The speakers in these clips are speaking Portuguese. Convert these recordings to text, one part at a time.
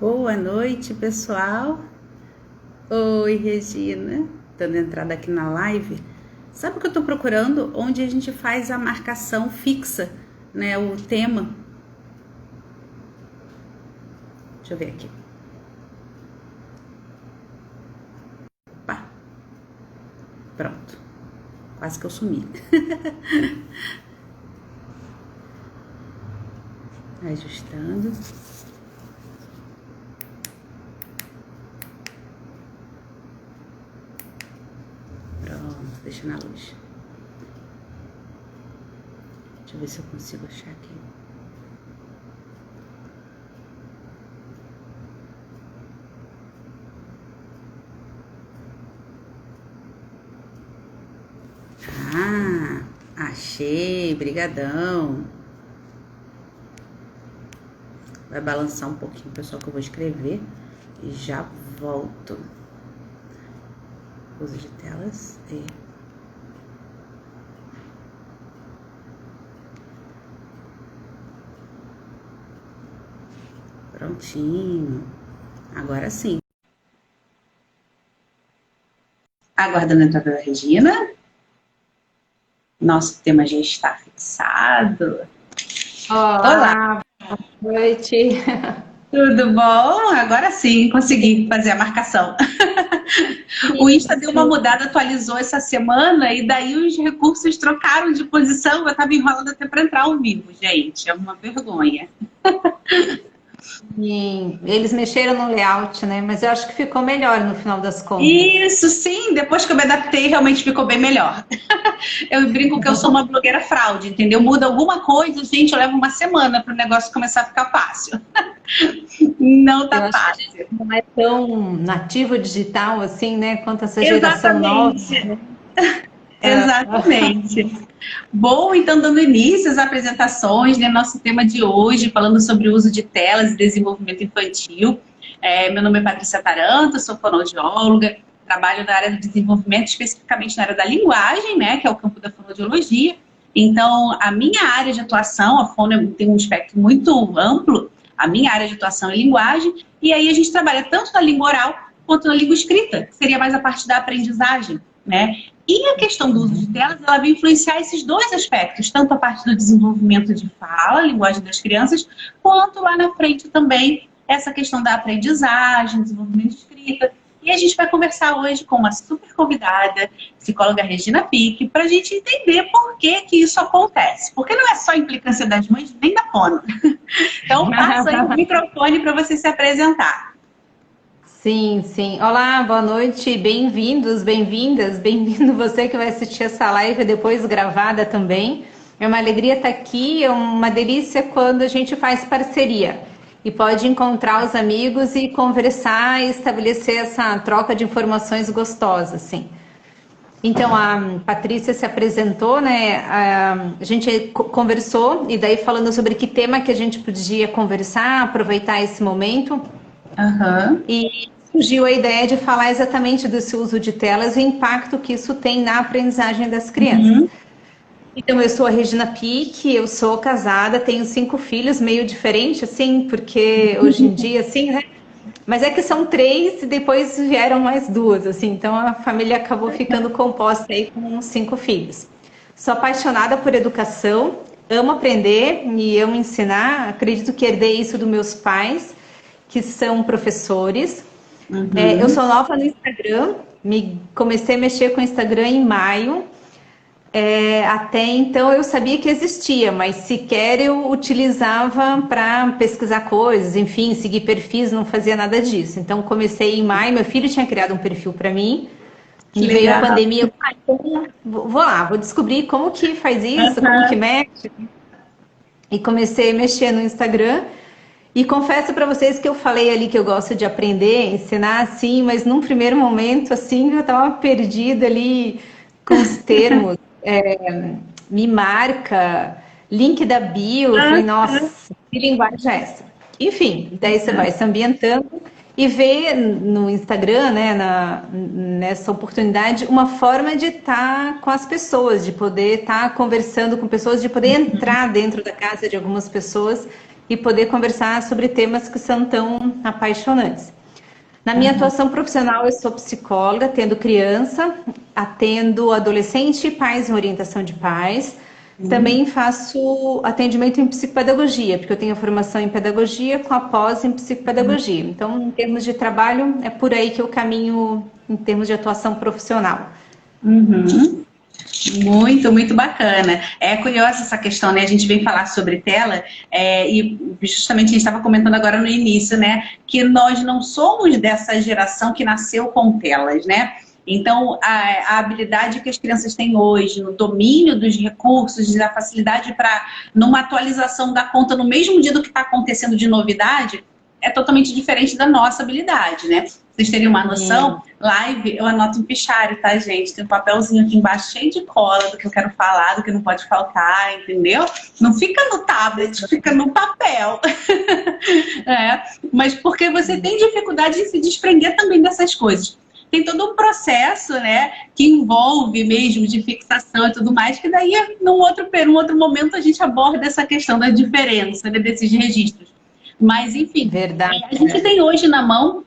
Boa noite, pessoal. Oi, Regina. Dando entrada aqui na live. Sabe o que eu tô procurando? Onde a gente faz a marcação fixa, né? O tema. Deixa eu ver aqui. Opa. Pronto. Quase que eu sumi. Ajustando. Pronto, deixa na luz. Deixa eu ver se eu consigo achar aqui. Ah, achei, brigadão. Vai balançar um pouquinho, pessoal, que eu vou escrever e já volto. Uso de telas e... Prontinho. Agora sim. Aguardando a entrada da Regina. Nosso tema já está fixado. Olá, boa noite. Tudo bom? Agora sim, consegui fazer a marcação. O Insta deu uma mudada, atualizou essa semana e daí os recursos trocaram de posição. Eu estava enrolando até para entrar ao vivo, gente. É uma vergonha. Sim, eles mexeram no layout, né? Mas eu acho que ficou melhor no final das contas. Isso, sim. Depois que eu me adaptei, realmente ficou bem melhor. Eu brinco que eu sou uma blogueira fraude, entendeu? Muda alguma coisa, gente, eu levo uma semana para o negócio começar a ficar fácil. Não tá fácil. Não é tão nativo digital assim, né? Quanto essa geração nova. Exatamente. Bom, então, dando início às apresentações, né? Nosso tema de hoje, falando sobre o uso de telas e desenvolvimento infantil. Meu nome é Patrícia Taranto, sou fonoaudióloga, trabalho na área do desenvolvimento, especificamente na área da linguagem, né? Que é o campo da fonoaudiologia. Então, a minha área de atuação, a fono tem um espectro muito amplo, a minha área de atuação é linguagem, e aí a gente trabalha tanto na língua oral quanto na língua escrita, que seria mais a parte da aprendizagem, né? E a questão do uso de telas, ela vai influenciar esses dois aspectos, tanto a parte do desenvolvimento de fala, a linguagem das crianças, quanto lá na frente também essa questão da aprendizagem, desenvolvimento de escrita. E a gente vai conversar hoje com uma super convidada, psicóloga Regina Pique, para a gente entender por que que isso acontece. Porque não é só a implicância das mães, nem da fono. Então, passo aí o microfone para você se apresentar. Sim, sim. Olá, boa noite, bem-vindos, bem-vindas, bem-vindo você que vai assistir essa live depois gravada também. É uma alegria estar aqui, é uma delícia quando a gente faz parceria e pode encontrar os amigos e conversar e estabelecer essa troca de informações gostosa, assim. Então, a Patrícia se apresentou, né? A gente conversou e daí falando sobre que tema que a gente podia conversar, aproveitar esse momento. E surgiu a ideia de falar exatamente desse uso de telas e o impacto que isso tem na aprendizagem das crianças. Então, eu sou a Regina Pique, eu sou casada, tenho 5 filhos, meio diferente, assim, porque hoje em dia, assim, né? Mas é que são 3 e depois vieram mais 2, assim, então a família acabou ficando composta aí com 5 filhos. Sou apaixonada por educação, amo aprender e amo ensinar, acredito que herdei isso dos meus pais, que são professores. Eu sou nova no Instagram, comecei a mexer com o Instagram em maio. Até então eu sabia que existia, mas sequer eu utilizava para pesquisar coisas, enfim, seguir perfis, não fazia nada disso. Então comecei em maio, meu filho tinha criado um perfil para mim, e veio a pandemia, então, vou lá, vou descobrir como que faz isso, como que mexe. E comecei a mexer no Instagram. E confesso para vocês que eu falei ali que eu gosto de aprender, ensinar assim, mas num primeiro momento, assim, eu estava perdida ali com os termos. Me marca, link da bio, eu falei, nossa, que linguagem é essa? Enfim, daí você vai se ambientando e vê no Instagram, né, nessa oportunidade, uma forma de estar com as pessoas, de poder estar conversando com pessoas, de poder entrar dentro da casa de algumas pessoas e poder conversar sobre temas que são tão apaixonantes. Na minha atuação profissional, eu sou psicóloga, atendo criança, atendo adolescente e pais em orientação de pais. Também faço atendimento em psicopedagogia, porque eu tenho formação em pedagogia com a pós em psicopedagogia. Então, em termos de trabalho, é por aí que eu caminho em termos de atuação profissional. Uhum. Muito, muito bacana. É curiosa essa questão, né? A gente vem falar sobre tela e justamente a gente estava comentando agora no início, né? Que nós não somos dessa geração que nasceu com telas, né? Então, a habilidade que as crianças têm hoje, no domínio dos recursos, da facilidade para, numa atualização da conta no mesmo dia do que está acontecendo de novidade, é totalmente diferente da nossa habilidade, né? Vocês terem uma noção, live eu anoto em fichário, tá, gente? Tem um papelzinho aqui embaixo cheio de cola do que eu quero falar, do que não pode faltar, entendeu? Não fica no tablet, fica no papel. Mas porque você tem dificuldade em se desprender também dessas coisas. Tem todo um processo, né, que envolve mesmo de fixação e tudo mais, que daí, num outro momento, a gente aborda essa questão da diferença, né, desses registros. Mas, enfim, Verdade. A gente tem hoje na mão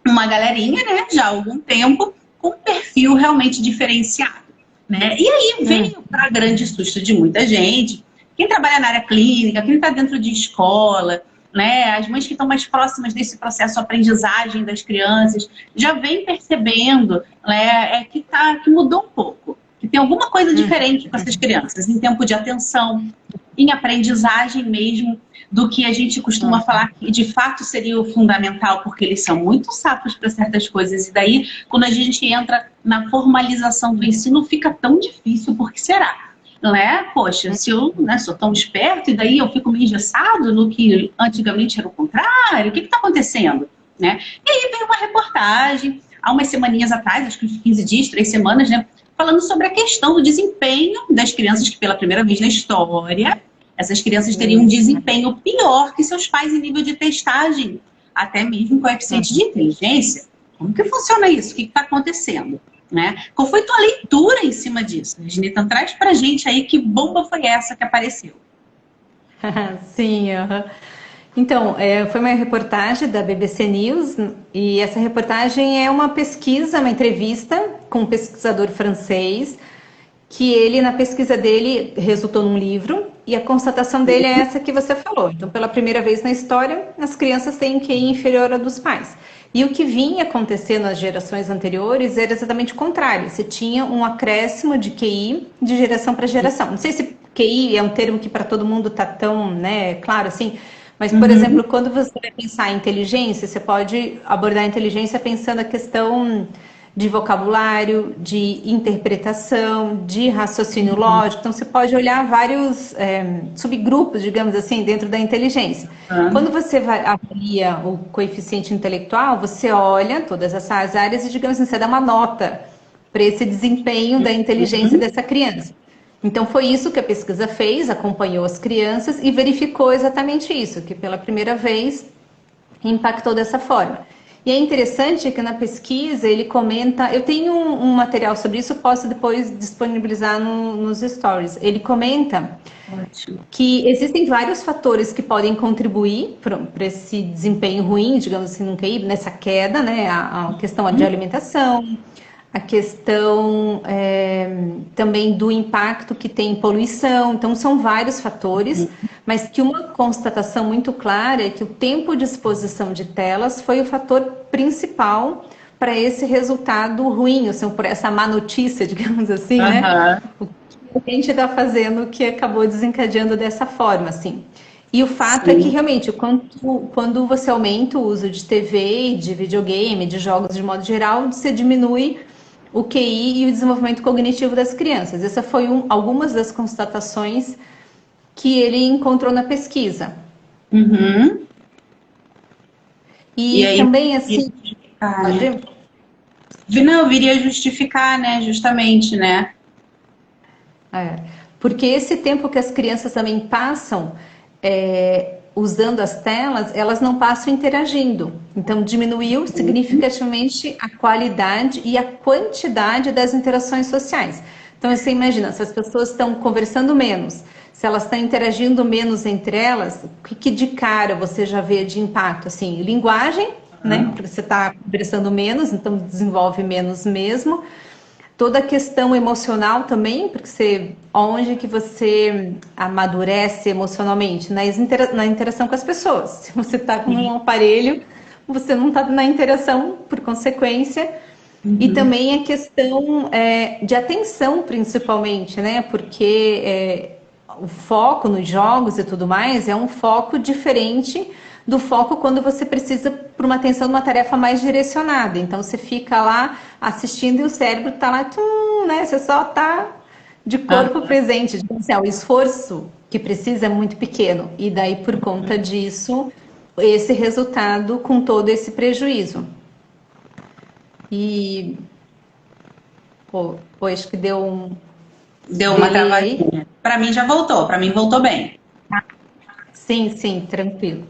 uma galerinha, né, já há algum tempo, com um perfil realmente diferenciado, né? E aí veio para grande susto de muita gente, quem trabalha na área clínica, quem está dentro de escola, né, as mães que estão mais próximas desse processo de aprendizagem das crianças, já vem percebendo, né, que mudou um pouco, que tem alguma coisa diferente com essas crianças, em tempo de atenção, em aprendizagem mesmo, do que a gente costuma falar que de fato seria o fundamental, porque eles são muito sapos para certas coisas, e daí quando a gente entra na formalização do ensino fica tão difícil, porque será? Né? Poxa, se eu, né, sou tão esperto e daí eu fico meio engessado no que antigamente era o contrário, o que está acontecendo? Né? E aí veio uma reportagem, há umas semaninhas atrás, acho que uns 15 dias, 3 semanas, né, falando sobre a questão do desempenho das crianças que pela primeira vez na história, essas crianças teriam um desempenho pior que seus pais em nível de testagem, até mesmo coeficiente de inteligência. Como que funciona isso? O que está acontecendo? Né? Qual foi tua leitura em cima disso? Ginita, traz pra gente aí que bomba foi essa que apareceu. Sim, Então, foi uma reportagem da BBC News e essa reportagem é uma pesquisa, uma entrevista com um pesquisador francês que ele, na pesquisa dele, resultou num livro e a constatação dele é essa que você falou. Então, pela primeira vez na história, as crianças têm um QI inferior ao dos pais. E o que vinha acontecendo nas gerações anteriores era exatamente o contrário. Você tinha um acréscimo de QI de geração para geração. Não sei se QI é um termo que para todo mundo está tão, né, claro assim, mas, por exemplo, quando você vai pensar em inteligência, você pode abordar a inteligência pensando a questão de vocabulário, de interpretação, de raciocínio lógico. Então, você pode olhar vários subgrupos, digamos assim, dentro da inteligência. Quando você avalia o coeficiente intelectual, você olha todas essas áreas e, digamos assim, você dá uma nota para esse desempenho da inteligência dessa criança. Então, foi isso que a pesquisa fez, acompanhou as crianças e verificou exatamente isso, que pela primeira vez impactou dessa forma. E é interessante que na pesquisa ele comenta, eu tenho um material sobre isso, posso depois disponibilizar nos stories. Ele comenta que existem vários fatores que podem contribuir para esse desempenho ruim, digamos assim, no QI, nessa queda, né? A questão de alimentação, a questão também do impacto que tem poluição. Então, são vários fatores, mas que uma constatação muito clara é que o tempo de exposição de telas foi o fator principal para esse resultado ruim, assim, por essa má notícia, digamos assim, né? O que a gente está fazendo que acabou desencadeando dessa forma, assim. E o fato é que, realmente, quando você aumenta o uso de TV, de videogame, de jogos de modo geral, você diminui o QI e o desenvolvimento cognitivo das crianças. Essa foi algumas das constatações que ele encontrou na pesquisa. E aí, também, assim... Não, viria justificar, né? Justamente, né? Porque esse tempo que as crianças também passam usando as telas, elas não passam interagindo. Então, diminuiu significativamente a qualidade e a quantidade das interações sociais. Então, você imagina, se as pessoas estão conversando menos, se elas estão interagindo menos entre elas, o que de cara você já vê de impacto? Assim, linguagem, né? Porque você está conversando menos, então desenvolve menos mesmo. Toda a questão emocional também, porque onde que você amadurece emocionalmente? Na interação com as pessoas. Se você está com um aparelho, você não está na interação por consequência. E também a questão de atenção, principalmente, né? Porque o foco nos jogos e tudo mais é um foco diferente do foco quando você precisa por uma atenção numa tarefa mais direcionada. Então você fica lá assistindo e o cérebro está lá, né? Você só está de corpo presente. Então, assim, o esforço que precisa é muito pequeno. E daí, por conta disso, esse resultado com todo esse prejuízo. E acho que deu um... Deu uma travadinha. Para mim já voltou, para mim voltou bem. Sim, sim, tranquilo.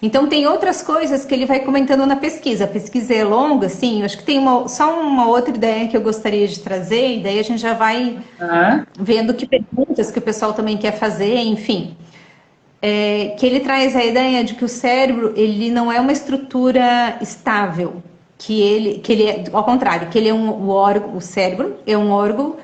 Então tem outras coisas que ele vai comentando na pesquisa. A pesquisa é longa, sim. Eu acho que tem só uma outra ideia que eu gostaria de trazer, e daí a gente já vai vendo que perguntas que o pessoal também quer fazer, enfim. Que ele traz a ideia de que o cérebro, ele não é uma estrutura estável, que ele é, ao contrário, que ele é um órgão, o cérebro é um órgão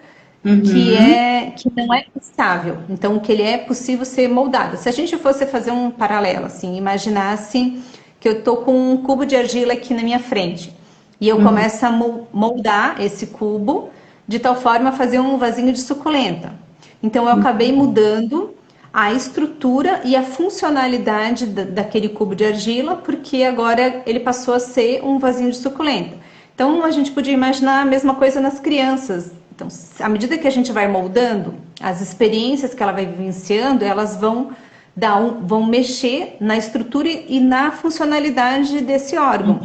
que não é estável, então que ele é possível ser moldado. Se a gente fosse fazer um paralelo, assim, imaginasse que eu estou com um cubo de argila aqui na minha frente e eu começo a moldar esse cubo de tal forma a fazer um vasinho de suculenta. Então eu acabei mudando a estrutura e a funcionalidade daquele cubo de argila, porque agora ele passou a ser um vasinho de suculenta. Então a gente podia imaginar a mesma coisa nas crianças. Então, à medida que a gente vai moldando, as experiências que ela vai vivenciando, elas vão mexer na estrutura e na funcionalidade desse órgão.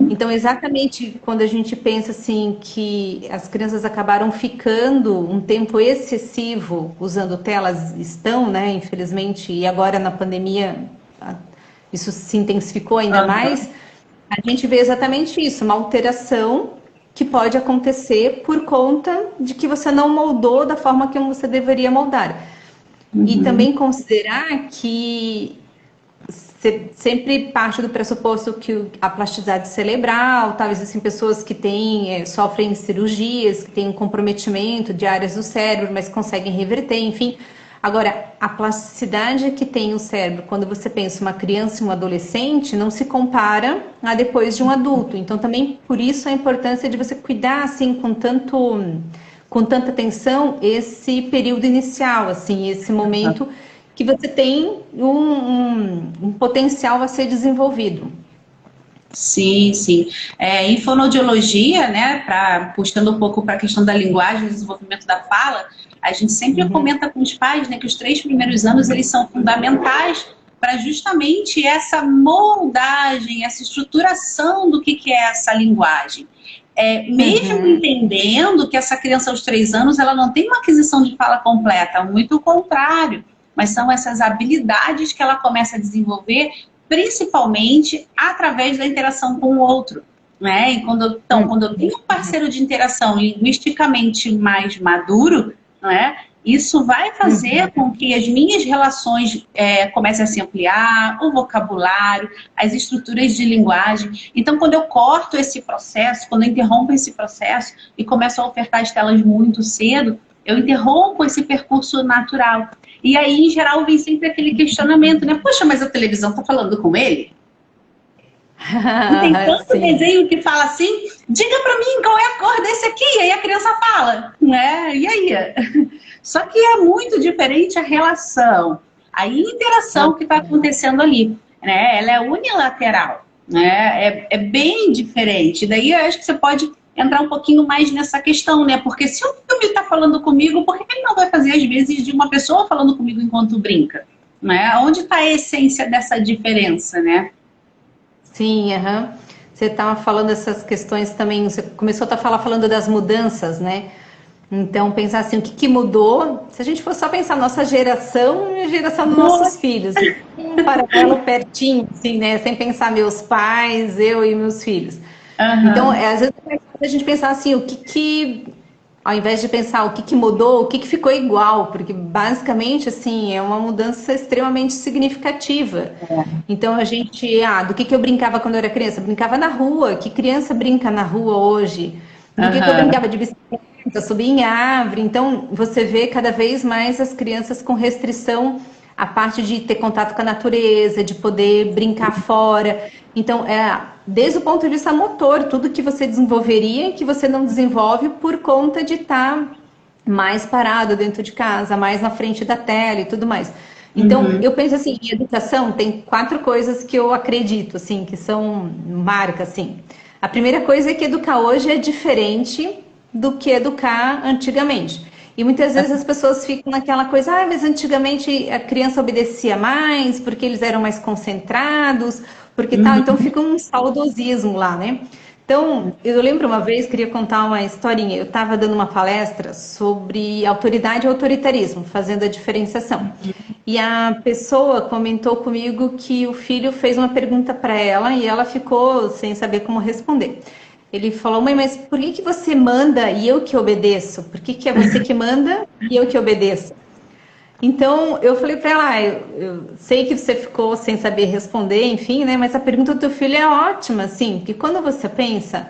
Então, exatamente quando a gente pensa assim que as crianças acabaram ficando um tempo excessivo usando telas, né, infelizmente, e agora na pandemia isso se intensificou ainda mais, a gente vê exatamente isso, uma alteração que pode acontecer por conta de que você não moldou da forma que você deveria moldar. E também considerar que sempre parte do pressuposto que a plasticidade cerebral, talvez assim, pessoas que sofrem cirurgias, que têm um comprometimento de áreas do cérebro, mas conseguem reverter, enfim. Agora, a plasticidade que tem o cérebro, quando você pensa uma criança e um adolescente, não se compara a depois de um adulto. Então, também por isso a importância de você cuidar assim com tanta atenção esse período inicial, assim, esse momento que você tem um potencial a ser desenvolvido. Sim, sim. Em fonoaudiologia, né, puxando um pouco para a questão da linguagem, do desenvolvimento da fala, a gente sempre comenta com os pais, né, que os 3 primeiros anos eles são fundamentais para justamente essa moldagem, essa estruturação do que é essa linguagem. Mesmo entendendo que essa criança aos 3 anos ela não tem uma aquisição de fala completa, muito o contrário, mas são essas habilidades que ela começa a desenvolver principalmente através da interação com o outro, né? E quando eu tenho um parceiro de interação linguisticamente mais maduro, né, isso vai fazer com que as minhas relações comecem a se ampliar, o vocabulário, as estruturas de linguagem. Então, quando eu corto esse processo, quando eu interrompo esse processo e começo a ofertar as telas muito cedo, eu interrompo esse percurso natural. E aí, em geral, vem sempre aquele questionamento, né? Poxa, mas a televisão está falando com ele? Não tem tanto desenho que fala assim, diga para mim qual é a cor desse aqui, e aí a criança fala, né? E aí? Só que é muito diferente a relação, a interação que está acontecendo ali, né? Ela é unilateral, né? É bem diferente. Daí eu acho que você pode entrar um pouquinho mais nessa questão, né? Porque se o filme está falando comigo, por que ele não vai fazer, às vezes, de uma pessoa falando comigo enquanto brinca? Né? Onde está a essência dessa diferença, né? Sim, Você estava falando dessas questões também, você começou a estar falando das mudanças, né? Então, pensar assim, o que mudou? Se a gente for só pensar nossa geração e a geração dos nossos filhos, um paralelo pertinho, assim, né? Sem pensar meus pais, eu e meus filhos. Então, às vezes a gente pensar assim, ao invés de pensar o que que mudou, o que que ficou igual, porque basicamente, assim, é uma mudança extremamente significativa. Então a gente, do que eu brincava quando eu era criança? Eu brincava na rua. Que criança brinca na rua hoje? Do que eu Aham, brincava de bicicleta, subir em árvore. Então você vê cada vez mais as crianças com restrição à parte de ter contato com a natureza, de poder brincar fora. Então, desde o ponto de vista motor, tudo que você desenvolveria que você não desenvolve por conta de estar mais parado dentro de casa, mais na frente da tela e tudo mais. Então, uhum, eu penso assim, em educação tem 4 coisas que eu acredito, assim, que são marcas, assim. A primeira coisa é que educar hoje é diferente do que educar antigamente. E muitas vezes as pessoas ficam naquela coisa, mas antigamente a criança obedecia mais, porque eles eram mais concentrados, porque tal. Então uhum, fica um saudosismo lá, né? Então, eu lembro uma vez, queria contar uma historinha. Eu estava dando uma palestra sobre autoridade e autoritarismo, fazendo a diferenciação. E a pessoa comentou comigo que o filho fez uma pergunta para ela e ela ficou sem saber como responder. Ele falou: mãe, mas por que que você manda e eu que obedeço? Por que que é você que manda e eu que obedeço? Então, eu falei para ela: eu sei que você ficou sem saber responder, enfim, né? Mas a pergunta do teu filho é ótima, assim, porque quando você pensa,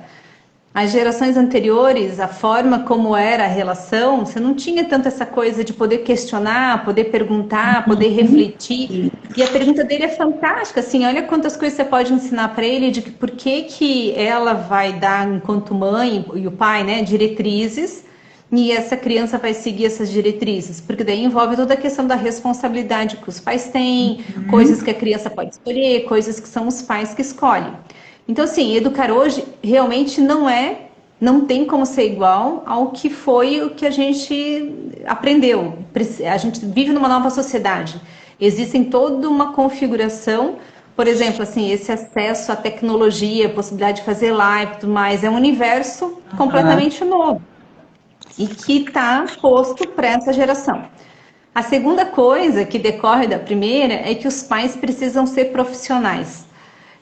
as gerações anteriores, a forma como era a relação, você não tinha tanto essa coisa de poder questionar, poder perguntar, poder refletir. E a pergunta dele é fantástica, assim, olha quantas coisas você pode ensinar para ele de que por que que ela vai dar, enquanto mãe e o pai, né, diretrizes, e essa criança vai seguir essas diretrizes, porque daí envolve toda a questão da responsabilidade que os pais têm, coisas que a criança pode escolher, coisas que são os pais que escolhem. Então, assim, educar hoje realmente não tem como ser igual ao que foi o que a gente aprendeu. A gente vive numa nova sociedade. Existem toda uma configuração, por exemplo, assim, esse acesso à tecnologia, a possibilidade de fazer live e tudo mais, é um universo aham, completamente novo e que está posto para essa geração. A segunda coisa que decorre da primeira é que os pais precisam ser profissionais.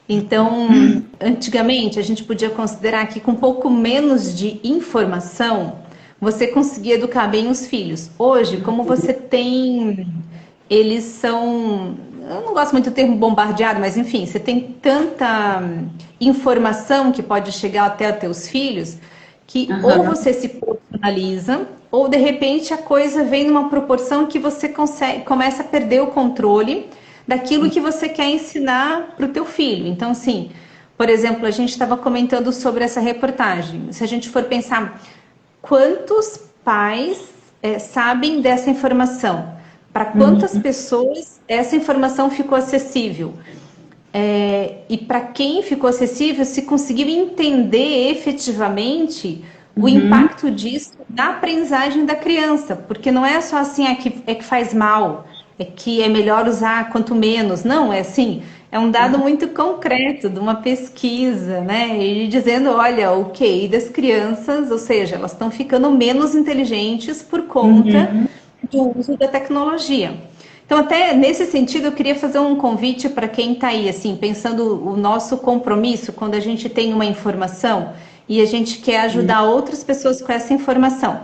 Então, antigamente, a gente podia considerar que com um pouco menos de informação, você conseguia educar bem os filhos. Hoje, como você tem, eles são, eu não gosto muito do termo bombardeado, mas enfim, você tem tanta informação que pode chegar até os teus filhos, que ou aham, você se personaliza, ou de repente a coisa vem numa proporção que você começa a perder o controle daquilo que você quer ensinar para o teu filho. Então, assim, por exemplo, a gente estava comentando sobre essa reportagem. Se a gente for pensar quantos pais sabem dessa informação, para quantas uhum, pessoas essa informação ficou acessível. E para quem ficou acessível, se conseguiu entender efetivamente o uhum, impacto disso na aprendizagem da criança, porque não é só assim, é que faz mal, é que é melhor usar quanto menos, não, é assim, é um dado muito concreto de uma pesquisa, né, e dizendo, olha, o QI das crianças, ou seja, elas estão ficando menos inteligentes por conta uhum, do uso da tecnologia. Então, até nesse sentido, eu queria fazer um convite para quem está aí, assim, pensando o nosso compromisso quando a gente tem uma informação e a gente quer ajudar outras pessoas com essa informação.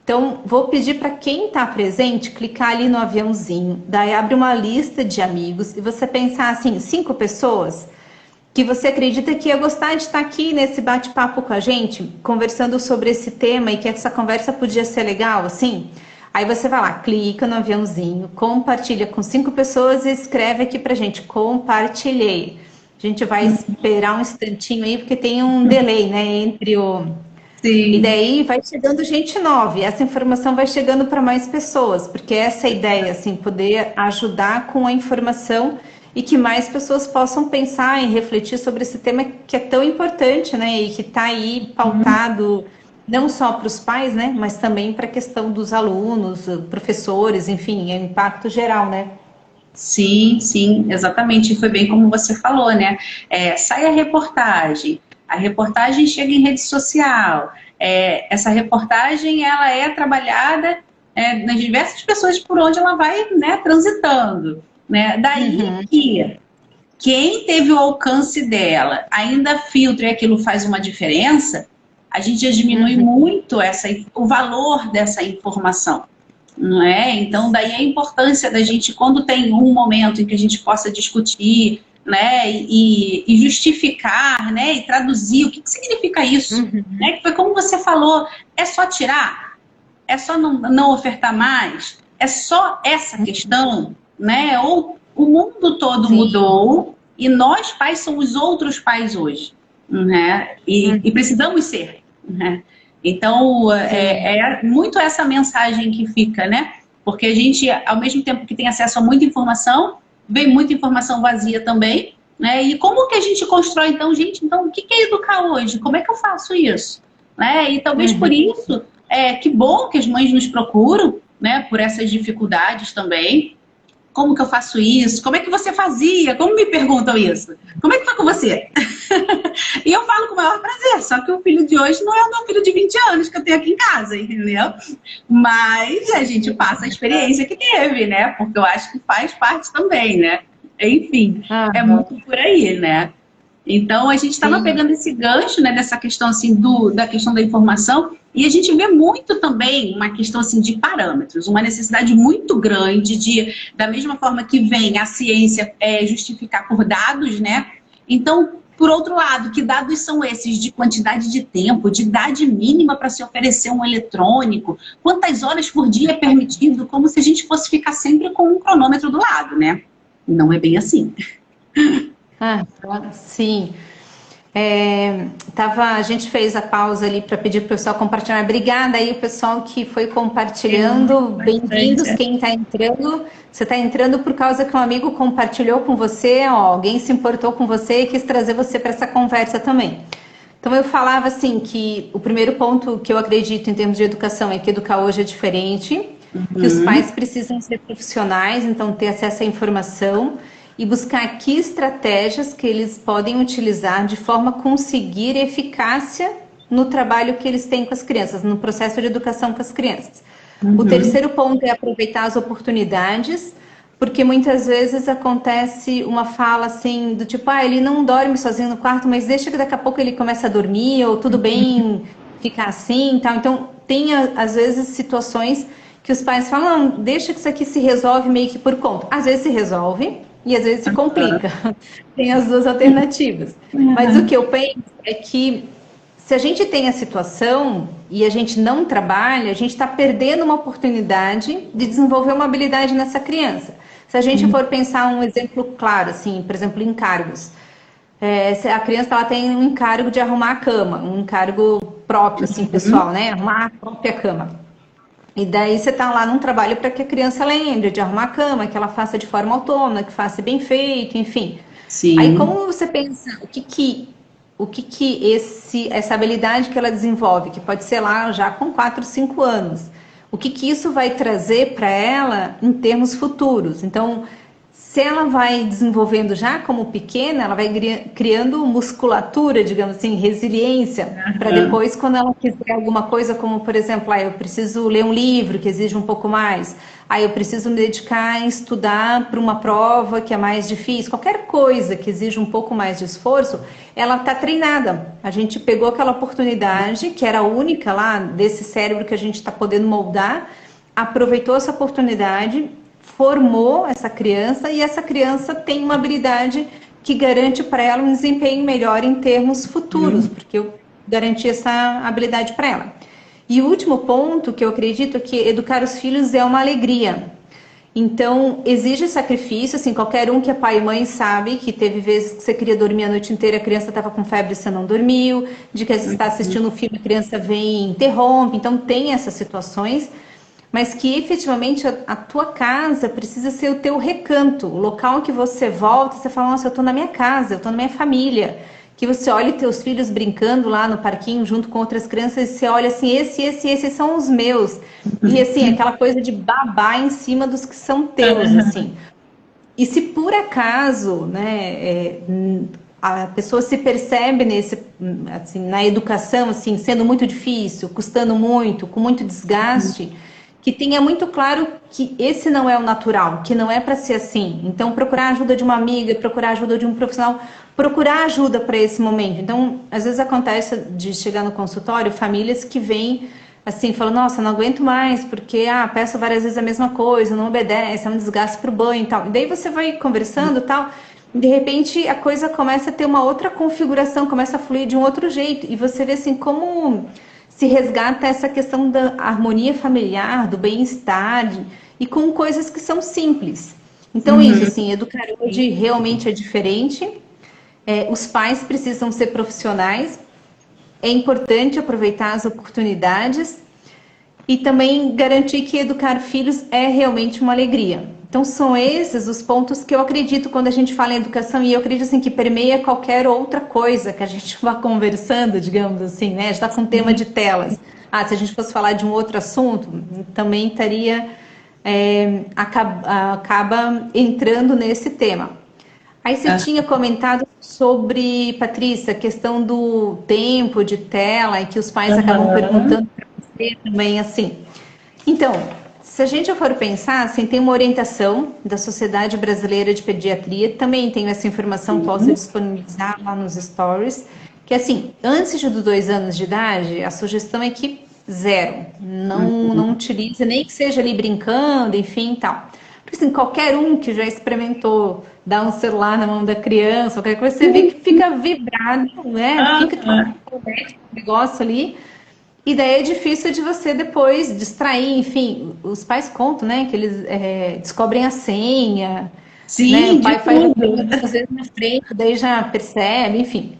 Então, vou pedir para quem está presente clicar ali no aviãozinho, daí abre uma lista de amigos e você pensar assim, 5 pessoas que você acredita que ia gostar de estar aqui nesse bate-papo com a gente, conversando sobre esse tema e que essa conversa podia ser legal, assim. Aí você vai lá, clica no aviãozinho, compartilha com 5 pessoas e escreve aqui pra gente, compartilhei. A gente vai esperar um instantinho aí, porque tem um delay, né, entre o... E sim, daí vai chegando gente nova, e essa informação vai chegando para mais pessoas, porque essa é a ideia, assim, poder ajudar com a informação e que mais pessoas possam pensar e refletir sobre esse tema que é tão importante, né, e que está aí pautado não só para os pais, né, mas também para a questão dos alunos, professores, enfim, é um impacto geral, né? sim, sim, exatamente, foi bem como você falou, né, sai a reportagem chega em rede social, essa reportagem, ela é trabalhada nas diversas pessoas por onde ela vai, né, transitando, né, daí Uhum. que quem teve o alcance dela ainda filtra e aquilo faz uma diferença, a gente já diminui muito o valor dessa informação, não é? Então, daí a importância da gente, quando tem um momento em que a gente possa discutir, né, e justificar, né, e traduzir o que significa isso, né? Que foi como você falou, é só tirar? É só não ofertar mais? É só essa questão, né? Ou o mundo todo mudou e nós pais somos outros pais hoje, né? E precisamos ser, né? Então, é muito essa mensagem que fica, né? Porque a gente, ao mesmo tempo que tem acesso a muita informação, vem muita informação vazia também, né? E como que a gente constrói, então, gente, então, o que é educar hoje? Como é que eu faço isso? Né? E talvez por isso, que bom que as mães nos procuram, né? Por essas dificuldades também. Como que eu faço isso? Como é que você fazia? Como me perguntam isso? Como é que foi com você? E eu falo com o maior prazer, só que o filho de hoje não é o meu filho de 20 anos que eu tenho aqui em casa, entendeu? Mas a gente passa a experiência que teve, né? Porque eu acho que faz parte também, né? Enfim, é muito por aí, né? Então, a gente estava pegando esse gancho, né, dessa questão, assim, da questão da informação, e a gente vê muito também uma questão, assim, de parâmetros, uma necessidade muito grande de, da mesma forma que vem a ciência justificar por dados, né? Então, por outro lado, que dados são esses de quantidade de tempo, de idade mínima para se oferecer um eletrônico, quantas horas por dia é permitido, como se a gente fosse ficar sempre com um cronômetro do lado, né? Não é bem assim. Sim. A gente fez a pausa ali para pedir para o pessoal compartilhar. Obrigada aí, o pessoal que foi compartilhando. Bem-vindos, quem está entrando. Você está entrando por causa que um amigo compartilhou com você, alguém se importou com você e quis trazer você para essa conversa também. Então, eu falava assim que o primeiro ponto que eu acredito em termos de educação é que educar hoje é diferente, que os pais precisam ser profissionais, então ter acesso à informação e buscar que estratégias que eles podem utilizar de forma a conseguir eficácia no trabalho que eles têm com as crianças, no processo de educação com as crianças. O terceiro ponto é aproveitar as oportunidades, porque muitas vezes acontece uma fala assim, do tipo, ele não dorme sozinho no quarto, mas deixa que daqui a pouco ele começa a dormir, ou tudo bem ficar assim, tal. Então, tem às vezes situações que os pais falam, não, deixa que isso aqui se resolve meio que por conta. Às vezes se resolve, e às vezes se complica. Tem as duas alternativas. Mas o que eu penso é que se a gente tem a situação e a gente não trabalha, a gente está perdendo uma oportunidade de desenvolver uma habilidade nessa criança. Se a gente for pensar um exemplo claro, assim, por exemplo, encargos. Se a criança ela tem um encargo de arrumar a cama, um encargo próprio, assim, pessoal, né? Arrumar a própria cama. E daí você está lá num trabalho para que a criança lembre de arrumar a cama, que ela faça de forma autônoma, que faça bem feito, enfim. Sim. Aí como você pensa, essa habilidade que ela desenvolve, que pode ser lá já com 4, 5 anos, o que isso vai trazer para ela em termos futuros? Então, se ela vai desenvolvendo já como pequena, ela vai criando musculatura, digamos assim, resiliência, para depois, quando ela quiser alguma coisa, como, por exemplo, eu preciso ler um livro que exige um pouco mais, eu preciso me dedicar a estudar para uma prova que é mais difícil, qualquer coisa que exija um pouco mais de esforço, ela está treinada. A gente pegou aquela oportunidade, que era única lá, desse cérebro que a gente está podendo moldar, aproveitou essa oportunidade, formou essa criança e essa criança tem uma habilidade que garante para ela um desempenho melhor em termos futuros, porque eu garanti essa habilidade para ela. E o último ponto que eu acredito é que educar os filhos é uma alegria. Então, exige sacrifício, assim, qualquer um que é pai e mãe sabe que teve vezes que você queria dormir a noite inteira, a criança estava com febre e você não dormiu, de que você está assistindo um filme, a criança vem e interrompe, então tem essas situações, mas que efetivamente a tua casa precisa ser o teu recanto, o local que você volta, você fala, nossa, eu estou na minha casa, eu estou na minha família, que você olha teus filhos brincando lá no parquinho junto com outras crianças e você olha assim, esses são os meus, e assim, aquela coisa de babar em cima dos que são teus, assim. E se por acaso, né, a pessoa se percebe assim, na educação, assim, sendo muito difícil, custando muito, com muito desgaste, que tenha muito claro que esse não é o natural, que não é para ser assim. Então, procurar ajuda de uma amiga, procurar ajuda de um profissional, procurar ajuda para esse momento. Então, às vezes acontece de chegar no consultório, famílias que vêm assim, falam, nossa, não aguento mais, porque peço várias vezes a mesma coisa, não obedece, é um desgaste pro banho e tal. E daí você vai conversando e tal, e de repente a coisa começa a ter uma outra configuração, começa a fluir de um outro jeito. E você vê assim como se resgata essa questão da harmonia familiar, do bem-estar, e com coisas que são simples. Então, isso, assim, educar hoje realmente é diferente. Os pais precisam ser profissionais. É importante aproveitar as oportunidades e também garantir que educar filhos é realmente uma alegria. Então, são esses os pontos que eu acredito quando a gente fala em educação, e eu acredito assim, que permeia qualquer outra coisa que a gente vá conversando, digamos assim, né? A gente está com o tema de telas. Se a gente fosse falar de um outro assunto, também estaria, acaba entrando nesse tema. Aí você tinha comentado sobre, Patrícia, a questão do tempo de tela e que os pais acabam perguntando para você também, assim. Então, se a gente for pensar, assim, tem uma orientação da Sociedade Brasileira de Pediatria, também tenho essa informação, posso disponibilizar lá nos stories, que assim, antes dos 2 anos de idade, a sugestão é que zero, não utilize, nem que seja ali brincando, enfim, tal. Porque assim, qualquer um que já experimentou dar um celular na mão da criança, qualquer coisa, você vê que fica vibrado, né? Fica um negócio ali. E daí é difícil de você depois distrair, enfim, os pais contam, né, que eles descobrem a senha, Sim, né, o pai faz tudo. às vezes na frente, daí já percebe, enfim.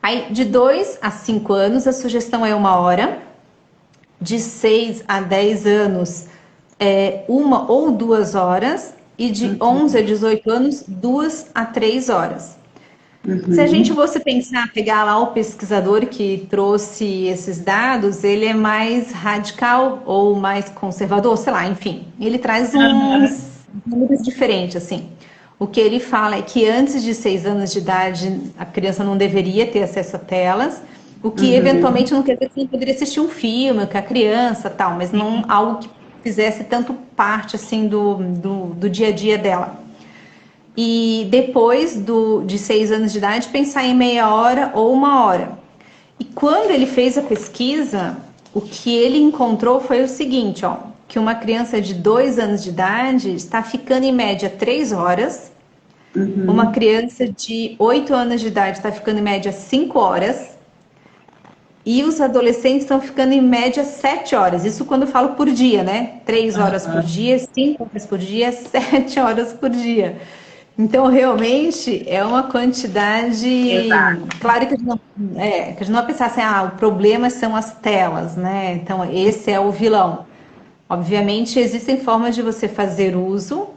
Aí, de 2 a 5 anos, a sugestão é 1 hora, de 6 a 10 anos, 1 ou 2 horas, e de 11 a 18 anos, 2 a 3 horas. Se a gente fosse pensar, pegar lá o pesquisador que trouxe esses dados, ele é mais radical ou mais conservador, sei lá, enfim. Ele traz uns números diferentes, assim. O que ele fala é que antes de 6 anos de idade, a criança não deveria ter acesso a telas, o que eventualmente não quer dizer que não poderia assistir um filme com a criança, tal, mas não algo que fizesse tanto parte, assim, do dia a dia dela. E depois de 6 anos de idade, pensar em meia hora ou 1 hora. E quando ele fez a pesquisa, o que ele encontrou foi o seguinte, que uma criança de 2 anos de idade está ficando em média 3 horas, uma criança de 8 anos de idade está ficando em média 5 horas, e os adolescentes estão ficando em média 7 horas. Isso quando eu falo por dia, né? 3 horas por dia, 5 horas por dia, 7 horas por dia. Então, realmente, é uma quantidade... Exato. Claro que a gente não vai pensar assim, o problema são as telas, né? Então, esse é o vilão. Obviamente, existem formas de você fazer uso,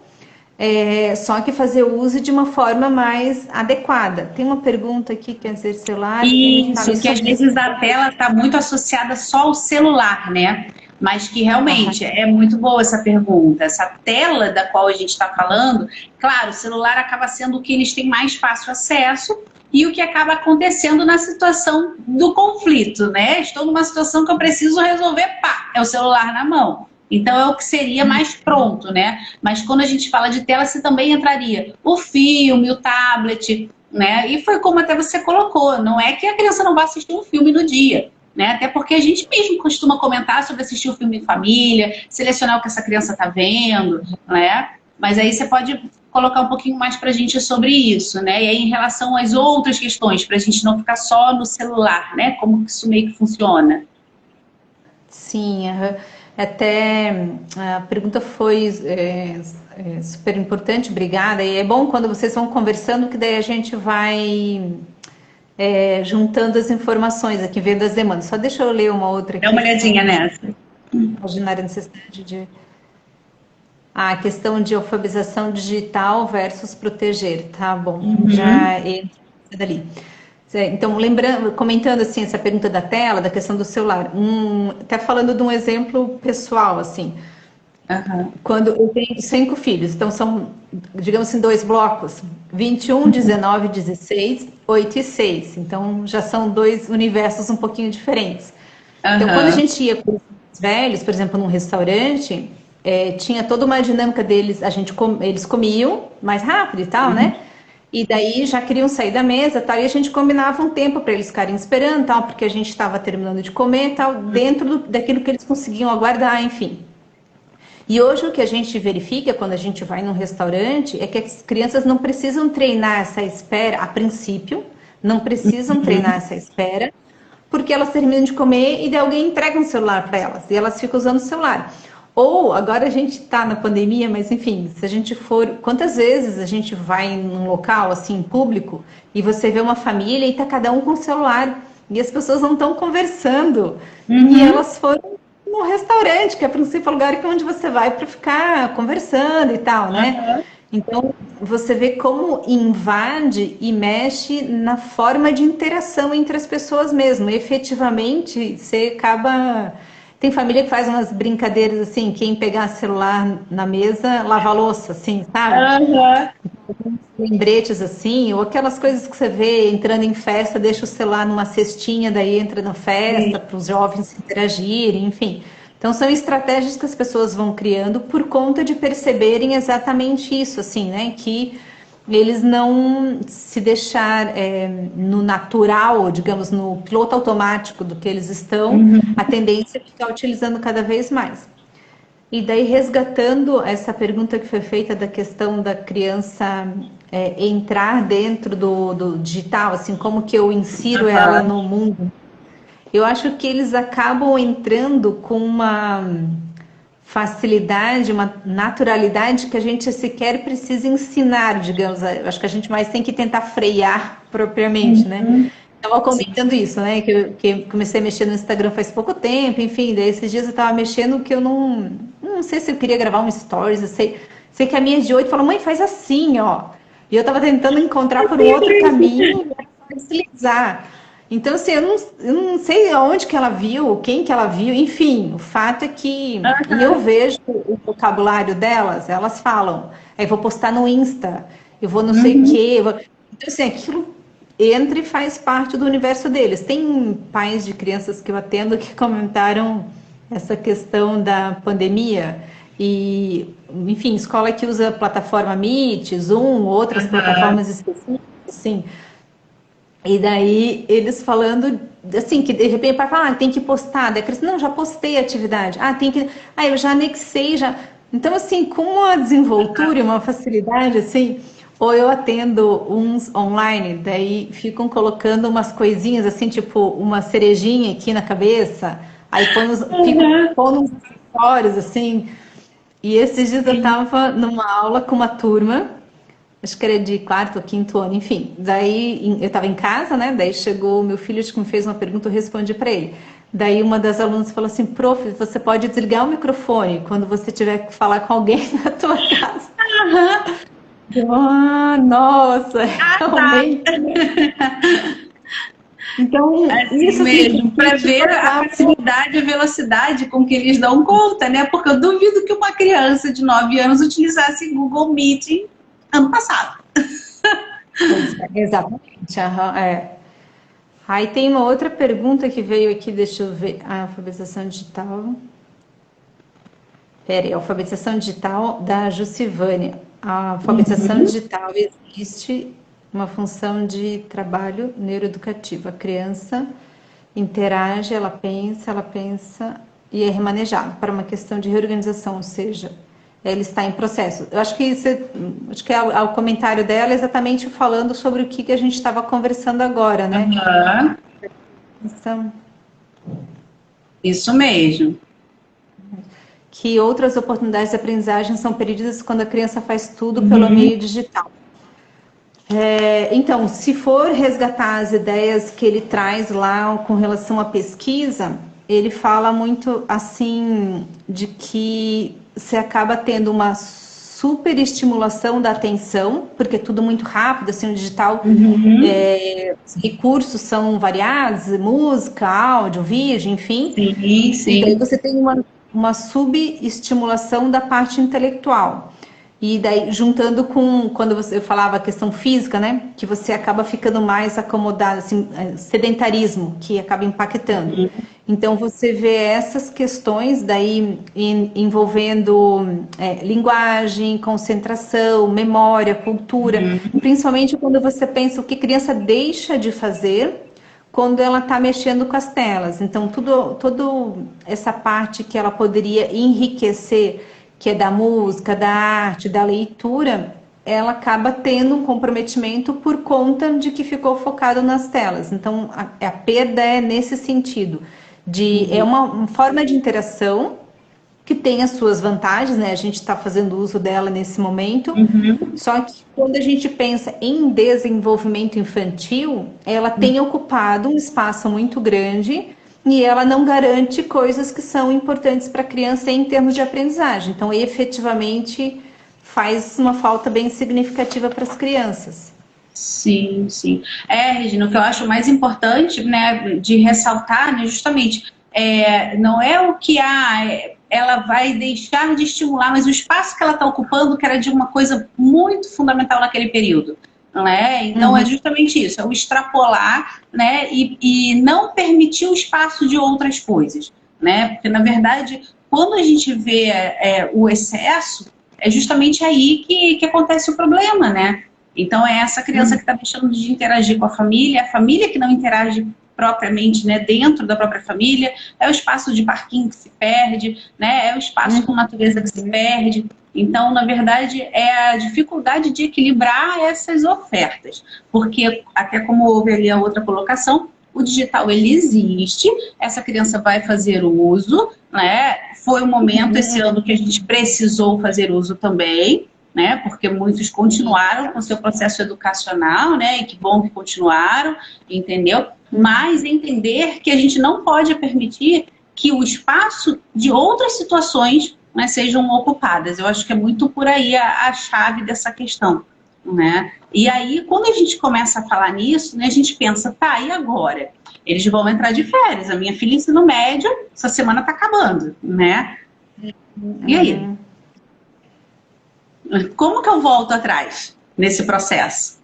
só que fazer uso de uma forma mais adequada. Tem uma pergunta aqui, quer dizer, celular... Isso, que às vezes a tela está muito associada só ao celular, né? Mas que realmente é muito boa essa pergunta. Essa tela da qual a gente está falando, claro, o celular acaba sendo o que eles têm mais fácil acesso e o que acaba acontecendo na situação do conflito, né? Estou numa situação que eu preciso resolver, é o celular na mão. Então é o que seria mais pronto, né? Mas quando a gente fala de tela, você também entraria o filme, o tablet, né? E foi como até você colocou, não é que a criança não vá assistir um filme no dia, né? Até porque a gente mesmo costuma comentar sobre assistir o filme em família, selecionar o que essa criança está vendo, né? Mas aí você pode colocar um pouquinho mais para a gente sobre isso, né? E aí em relação às outras questões, para a gente não ficar só no celular, né? Como que isso meio que funciona? Sim, até a pergunta foi super importante, obrigada. E é bom quando vocês vão conversando, que daí a gente vai juntando as informações aqui, vendo as demandas. Só deixa eu ler uma outra aqui. Dá uma olhadinha nessa. Imaginar a necessidade de... a questão de alfabetização digital versus proteger, tá bom, já entra dali. Então, comentando assim essa pergunta da tela, da questão do celular, até falando de um exemplo pessoal, assim, quando eu tenho 5 filhos, então são, digamos assim, 2 blocos, 21, 19, 16, 8 e 6, então já são 2 universos um pouquinho diferentes. Então, quando a gente ia para velhos, por exemplo, num restaurante, tinha toda uma dinâmica deles, eles comiam mais rápido e tal, né? E daí já queriam sair da mesa, tal, e a gente combinava um tempo para eles ficarem esperando, tal, porque a gente estava terminando de comer, tal, dentro daquilo que eles conseguiam aguardar, enfim. E hoje o que a gente verifica quando a gente vai num restaurante é que as crianças não precisam treinar essa espera, a princípio, não precisam treinar essa espera, porque elas terminam de comer e daí alguém entrega um celular para elas, e elas ficam usando o celular. Ou, agora a gente está na pandemia, mas enfim, se a gente for... Quantas vezes a gente vai num local, assim, público, e você vê uma família e está cada um com o celular, e as pessoas não estão conversando, e elas foram no restaurante, que a princípio é o lugar onde você vai para ficar conversando e tal, né? Então, você vê como invade e mexe na forma de interação entre as pessoas mesmo. Efetivamente, você acaba... Tem família que faz umas brincadeiras assim, quem pegar celular na mesa, lava a louça, assim, sabe? Lembretes assim, ou aquelas coisas que você vê entrando em festa, deixa o celular numa cestinha, daí entra na festa, para os jovens se interagirem, enfim. Então são estratégias que as pessoas vão criando por conta de perceberem exatamente isso, assim, né? Que eles não se deixar no natural, digamos, no piloto automático do que eles estão, a tendência é ficar utilizando cada vez mais. E daí, resgatando essa pergunta que foi feita da questão da criança entrar dentro do digital, assim, como que eu insiro ela no mundo, eu acho que eles acabam entrando com uma facilidade, uma naturalidade que a gente sequer precisa ensinar, digamos. Eu acho que a gente mais tem que tentar frear propriamente, né? Estava comentando isso, né? Que comecei a mexer no Instagram faz pouco tempo, enfim, daí esses dias eu estava mexendo que eu não sei se eu queria gravar um stories, eu sei que a minha de 8 falou, mãe, faz assim, ó. E eu estava tentando encontrar por um outro caminho para deslizar. Então, assim, eu não sei aonde que ela viu, quem que ela viu, enfim, o fato é que e eu vejo o vocabulário delas, elas falam, aí vou postar no Insta, eu vou não sei o quê. Então, assim, aquilo entra e faz parte do universo deles. Tem pais de crianças que eu atendo que comentaram essa questão da pandemia e, enfim, escola que usa plataforma Meet, Zoom, outras plataformas específicas, assim. E daí eles falando assim, que de repente o pai fala, tem que postar, daí a criança, não, já postei a atividade, tem que, eu já anexei, já. Então, assim, com uma desenvoltura e uma facilidade, assim, ou eu atendo uns online, daí ficam colocando umas coisinhas assim, tipo uma cerejinha aqui na cabeça, aí ficam pondo uns acessórios, assim. E esses dias eu estava numa aula com uma turma, acho que era de quarto ou quinto ano, enfim. Daí eu estava em casa, né? Daí chegou o meu filho, acho que me fez uma pergunta, eu respondi para ele. Daí uma das alunas falou assim, prof, você pode desligar o microfone quando você tiver que falar com alguém na tua casa. Nossa, realmente. Então, assim isso mesmo, para ver a facilidade e a velocidade com que eles dão conta, né? Porque eu duvido que uma criança de 9 anos utilizasse Google Meeting ano passado. Exatamente. Aí tem uma outra pergunta que veio aqui, deixa eu ver. A alfabetização digital. Peraí, alfabetização digital da Jucivânia. A alfabetização digital existe uma função de trabalho neuroeducativo. A criança interage, ela pensa e é remanejada para uma questão de reorganização, ou seja, ele está em processo. Eu acho que o comentário dela é exatamente falando sobre o que a gente estava conversando agora, né? Isso mesmo. Que outras oportunidades de aprendizagem são perdidas quando a criança faz tudo pelo meio digital. Então, se for resgatar as ideias que ele traz lá com relação à pesquisa, ele fala muito assim de que você acaba tendo uma superestimulação da atenção, porque é tudo muito rápido, assim, o digital, os recursos são variados, música, áudio, vídeo, enfim. Sim. E daí você tem uma subestimulação da parte intelectual. E daí, juntando com, quando eu falava a questão física, né? Que você acaba ficando mais acomodado, assim, sedentarismo, que acaba impactando. Então você vê essas questões daí envolvendo linguagem, concentração, memória, cultura, principalmente quando você pensa o que a criança deixa de fazer quando ela está mexendo com as telas. Então toda essa parte que ela poderia enriquecer, que é da música, da arte, da leitura, ela acaba tendo um comprometimento por conta de que ficou focado nas telas. Então a perda é nesse sentido. É uma forma de interação que tem as suas vantagens, né? A gente está fazendo uso dela nesse momento. Só que quando a gente pensa em desenvolvimento infantil, ela tem ocupado um espaço muito grande e ela não garante coisas que são importantes para a criança em termos de aprendizagem. Então, efetivamente, faz uma falta bem significativa para as crianças. Sim, sim. Regina, o que eu acho mais importante, né, de ressaltar, né, justamente, não é o que ela vai deixar de estimular, mas o espaço que ela está ocupando, que era de uma coisa muito fundamental naquele período. Não é? Então, é justamente isso, é o extrapolar, né, e não permitir o espaço de outras coisas. Né? Porque, na verdade, quando a gente vê o excesso, é justamente aí que acontece o problema, né? Então, é essa criança que está deixando de interagir com a família que não interage propriamente, né, dentro da própria família, é o espaço de parquinho que se perde, né, é o espaço com natureza que se perde. Então, na verdade, é a dificuldade de equilibrar essas ofertas, porque, até como houve ali a outra colocação, o digital, ele existe, essa criança vai fazer o uso, né, foi um momento esse ano que a gente precisou fazer uso também, né, porque muitos continuaram com seu processo educacional, né, e que bom que continuaram, entendeu? Mas entender que a gente não pode permitir que o espaço de outras situações, né, sejam ocupadas. Eu acho que é muito por aí a chave dessa questão, né? E aí, quando a gente começa a falar nisso, né, a gente pensa, tá, e agora? Eles vão entrar de férias, a minha filha ensino médio, essa semana tá acabando, né? E aí? Como que eu volto atrás nesse processo?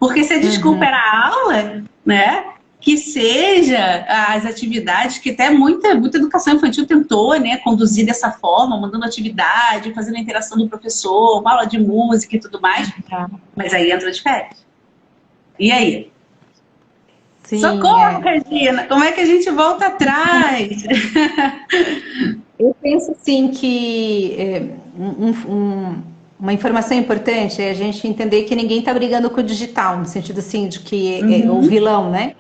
Porque se a desculpa era a aula, né, que seja as atividades, que até muita educação infantil tentou, né, conduzir dessa forma, mandando atividade, fazendo a interação do professor, uma aula de música e tudo mais, mas aí entra de férias. E aí? Sim, socorro, Regina! Como é que a gente volta atrás? Eu penso assim que uma informação importante é a gente entender que ninguém está brigando com o digital, no sentido assim, de que é o vilão, né?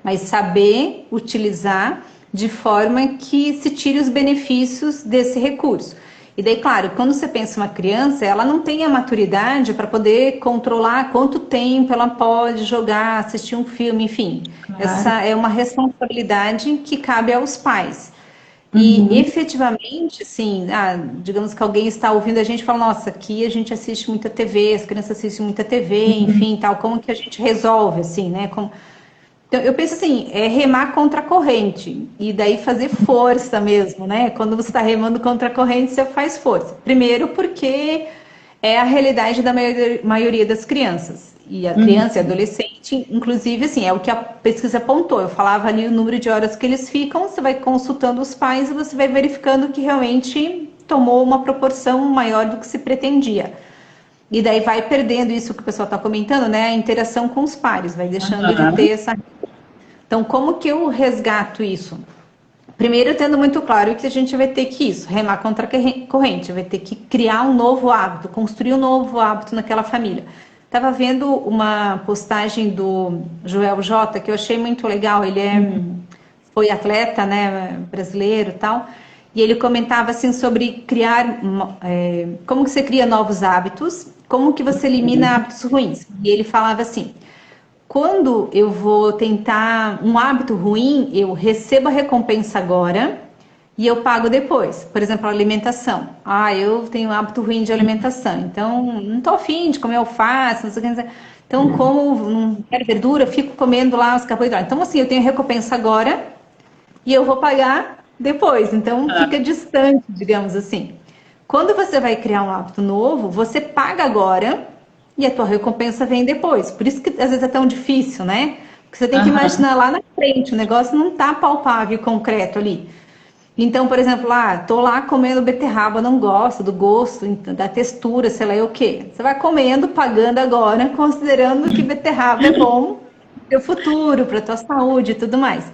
Mas saber utilizar de forma que se tire os benefícios desse recurso. E daí, claro, quando você pensa uma criança, ela não tem a maturidade para poder controlar quanto tempo ela pode jogar, assistir um filme, enfim. Claro. Essa é uma responsabilidade que cabe aos pais. E efetivamente, sim, digamos que alguém está ouvindo a gente e fala, nossa, aqui a gente assiste muita TV, as crianças assistem muita TV, enfim, tal, como que a gente resolve, assim, né? Então, eu penso assim, é remar contra a corrente, e daí fazer força mesmo, né? Quando você está remando contra a corrente, você faz força. Primeiro porque é a realidade da maioria das crianças. E a criança e adolescente, inclusive, assim, é o que a pesquisa apontou. Eu falava ali o número de horas que eles ficam, você vai consultando os pais e você vai verificando que realmente tomou uma proporção maior do que se pretendia. E daí vai perdendo isso que o pessoal está comentando, né? A interação com os pares, vai deixando de ter essa... Então, como que eu resgato isso? Primeiro, tendo muito claro que a gente vai ter que remar contra a corrente, vai ter que criar um novo hábito, construir um novo hábito naquela família. Estava vendo uma postagem do Joel J, que eu achei muito legal, ele foi atleta, né, brasileiro e tal, e ele comentava assim sobre criar, como que você cria novos hábitos, como que você elimina hábitos ruins. E ele falava assim, quando eu vou tentar um hábito ruim, eu recebo a recompensa agora e eu pago depois. Por exemplo, a alimentação. Eu tenho um hábito ruim de alimentação, então não tô afim de comer alface, não sei o que. Então, como não quero verdura, fico comendo lá os carboidratos. Então, assim, eu tenho recompensa agora e eu vou pagar depois. Então, fica distante, digamos assim. Quando você vai criar um hábito novo, você paga agora e a tua recompensa vem depois. Por isso que às vezes é tão difícil, né? Porque você tem que imaginar lá na frente, o negócio não tá palpável e concreto ali. Então, por exemplo, tô lá comendo beterraba, não gosto do gosto, da textura, sei lá, o quê? Você vai comendo, pagando agora, considerando que beterraba é bom para o futuro, para a tua saúde e tudo mais.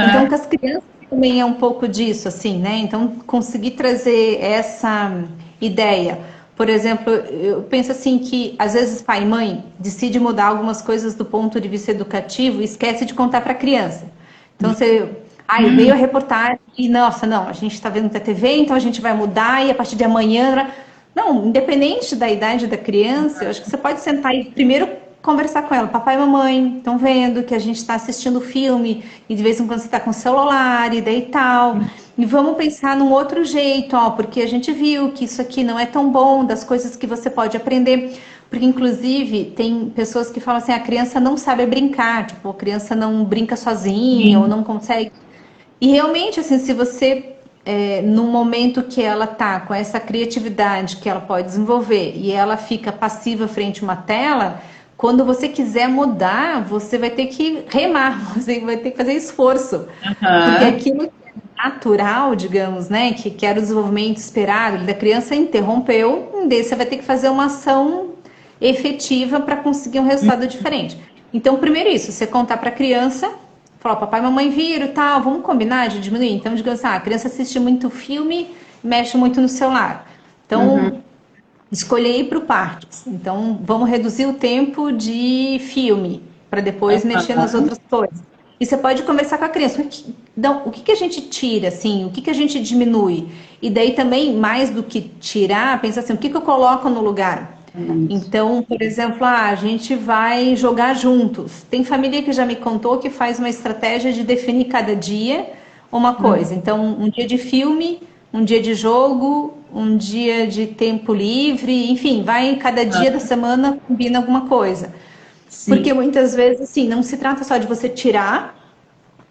Então, com as crianças também é um pouco disso, assim, né? Então, conseguir trazer essa ideia. Por exemplo, eu penso assim que, às vezes, pai e mãe decide mudar algumas coisas do ponto de vista educativo e esquece de contar para a criança. Então, você... Aí veio a reportagem e, nossa, não, a gente está vendo na TV, então a gente vai mudar e a partir de amanhã... Não, independente da idade da criança, eu acho que você pode sentar e primeiro conversar com ela. Papai e mamãe estão vendo que a gente está assistindo filme e de vez em quando você está com o celular e daí tal. E vamos pensar num outro jeito, porque a gente viu que isso aqui não é tão bom, das coisas que você pode aprender. Porque, inclusive, tem pessoas que falam assim, a criança não sabe brincar, tipo, a criança não brinca sozinha ou não consegue... E realmente, assim, se você, no momento que ela tá com essa criatividade que ela pode desenvolver e ela fica passiva frente a uma tela, quando você quiser mudar, você vai ter que remar, você vai ter que fazer esforço. Porque aquilo que é natural, digamos, né, que era o desenvolvimento esperado da criança, interrompeu, daí você vai ter que fazer uma ação efetiva para conseguir um resultado diferente. Então, primeiro isso, você contar para a criança... Falar, papai e mamãe viram e tal, vamos combinar de diminuir? Então, digamos assim, a criança assiste muito filme, mexe muito no celular. Então, escolher ir para o parques. Então, vamos reduzir o tempo de filme, para depois mexer nas outras coisas. E você pode conversar com a criança. O que a gente tira, assim? O que a gente diminui? E daí também, mais do que tirar, pensar assim, o que eu coloco no lugar? Então, por exemplo, a gente vai jogar juntos. Tem família que já me contou que faz uma estratégia de definir cada dia uma coisa. Então, um dia de filme, um dia de jogo, um dia de tempo livre, enfim, vai cada dia da semana combina alguma coisa. Sim. Porque muitas vezes, assim, não se trata só de você tirar,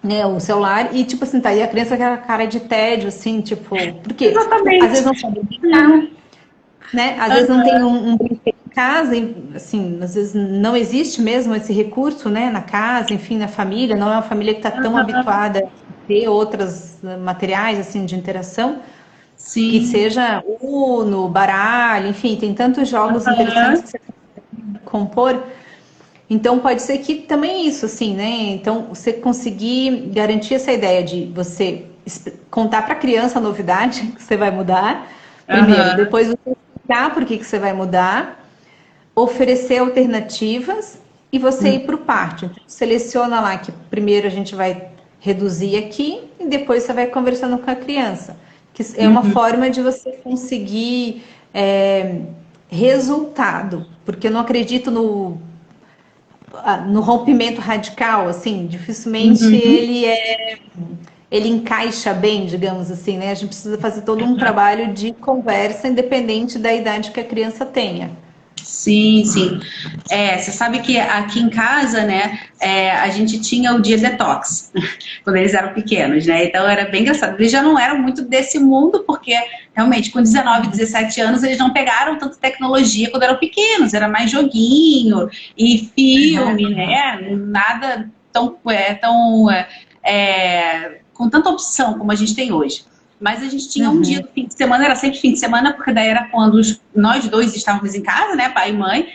né, o celular e, tipo assim, tá aí a criança com aquela cara de tédio, assim, tipo... Porque Exatamente. Às vezes não sabe brincar, né? Às vezes não tem um brinquedo em casa, assim, às vezes não existe mesmo esse recurso, né, na casa, enfim, na família, não é uma família que está tão habituada a ter outros materiais, assim, de interação, que seja Uno, baralho, enfim, tem tantos jogos interessantes que você pode compor. Então, pode ser que também isso, assim, né? Então, você conseguir garantir essa ideia de você contar para a criança a novidade que você vai mudar, primeiro, depois você por que você vai mudar, oferecer alternativas e você ir para o parte. Então, seleciona lá que primeiro a gente vai reduzir aqui e depois você vai conversando com a criança. Que é uma forma de você conseguir resultado, porque eu não acredito no rompimento radical, assim, dificilmente ele encaixa bem, digamos assim, né? A gente precisa fazer todo um trabalho de conversa, independente da idade que a criança tenha. Sim, sim. Você sabe que aqui em casa, né, a gente tinha o dia detox, quando eles eram pequenos, né? Então era bem engraçado. Eles já não eram muito desse mundo, porque realmente com 19, 17 anos eles não pegaram tanta tecnologia quando eram pequenos, era mais joguinho e filme, né? Nada com tanta opção como a gente tem hoje. Mas a gente tinha um dia do fim de semana, era sempre fim de semana, porque daí era quando nós dois estávamos em casa, né, pai e mãe,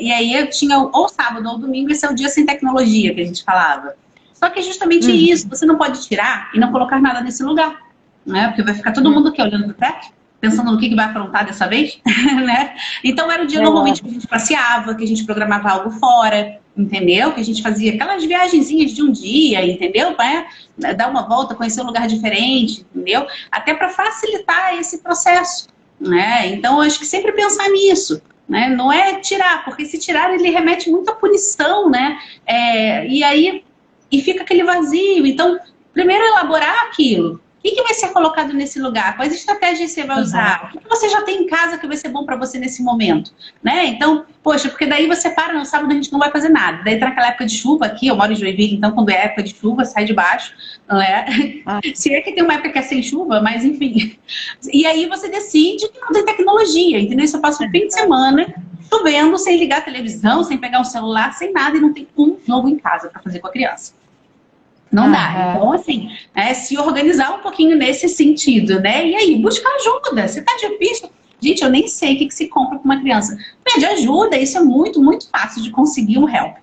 e aí eu tinha ou sábado ou domingo, esse é o dia sem tecnologia que a gente falava. Só que é justamente isso, você não pode tirar e não colocar nada nesse lugar, né, porque vai ficar todo mundo aqui olhando para o teto, pensando no que vai aprontar dessa vez, né? Então era o dia normalmente que a gente passeava, que a gente programava algo fora, entendeu? Que a gente fazia aquelas viagenzinhas de um dia, entendeu? Para dar uma volta, conhecer um lugar diferente, entendeu? Até para facilitar esse processo, né? Então, eu acho que sempre pensar nisso, né? Não é tirar, porque se tirar, ele remete muito à punição, né? E aí fica aquele vazio. Então, primeiro elaborar aquilo, que vai ser colocado nesse lugar? Quais estratégias você vai usar? O que você já tem em casa que vai ser bom para você nesse momento? Né? Então, poxa, porque daí você para, no sábado a gente não vai fazer nada. Daí tá naquela época de chuva aqui, eu moro em Joinville, então quando é época de chuva, sai de baixo. Não é? Se é que tem uma época que é sem chuva, mas enfim. E aí você decide que não tem tecnologia, entendeu? Você passa o fim de semana chovendo, sem ligar a televisão, sem pegar um celular, sem nada, e não tem um jogo em casa para fazer com a criança. Não dá. Então, assim, se organizar um pouquinho nesse sentido, né? E aí, busca ajuda. Você tá difícil? Gente, eu nem sei o que se compra para uma criança. Pede ajuda, isso é muito, muito fácil de conseguir um help.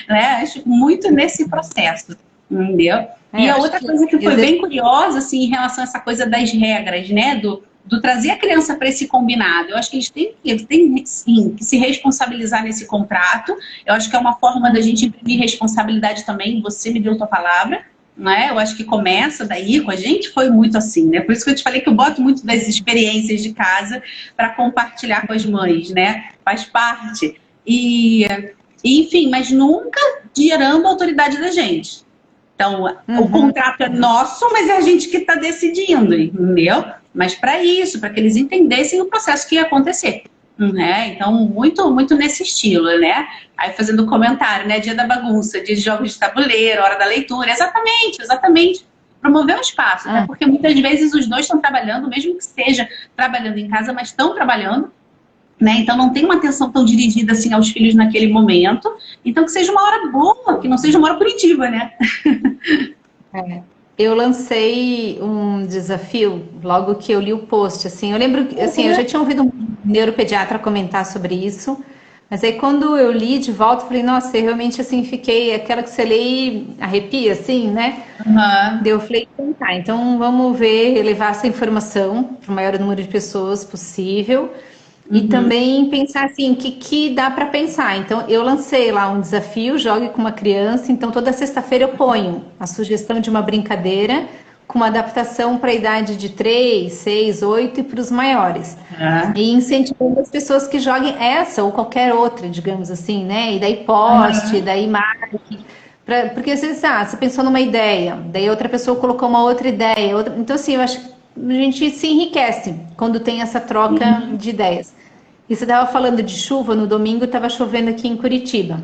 Né? Acho muito nesse processo, entendeu? E a outra coisa que foi bem curiosa, assim, em relação a essa coisa das regras, né? Do trazer a criança para esse combinado. Eu acho que eles têm sim, que se responsabilizar nesse contrato. Eu acho que é uma forma da gente imprimir responsabilidade também. Você me deu tua palavra, né? Eu acho que começa daí, com a gente foi muito assim, né? Por isso que eu te falei que eu boto muito das experiências de casa para compartilhar com as mães, né? Faz parte. Enfim, mas nunca tirando a autoridade da gente. Então, o contrato é nosso, mas é a gente que está decidindo, entendeu? Mas para isso, para que eles entendessem o processo que ia acontecer. Né? Então, muito, muito nesse estilo, né? Aí fazendo comentário, né? Dia da bagunça, dia de jogos de tabuleiro, hora da leitura. Exatamente, exatamente. Promover um espaço, né? Porque muitas vezes os dois estão trabalhando, mesmo que esteja trabalhando em casa, mas estão trabalhando. Né? Então não tem uma atenção tão dirigida assim aos filhos naquele momento. Então que seja uma hora boa, que não seja uma hora punitiva, né? Eu lancei um desafio logo que eu li o post, assim. Eu lembro, assim, eu já tinha ouvido um neuropediatra comentar sobre isso, mas aí quando eu li de volta, eu falei, nossa, eu realmente, assim, fiquei, aquela que você lê e arrepia, assim, né? Daí eu falei, tá, então vamos ver, levar essa informação para o maior número de pessoas possível. E também pensar assim, o que dá para pensar. Então, eu lancei lá um desafio, jogue com uma criança. Então, toda sexta-feira eu ponho a sugestão de uma brincadeira com uma adaptação para a idade de 3, 6, 8 e para os maiores. E incentivando as pessoas que joguem essa ou qualquer outra, digamos assim, né? E daí poste, daí marque. Porque às vezes, você pensou numa ideia, daí outra pessoa colocou uma outra ideia. Então, assim, eu acho que a gente se enriquece quando tem essa troca de ideias. E você estava falando de chuva, no domingo estava chovendo aqui em Curitiba.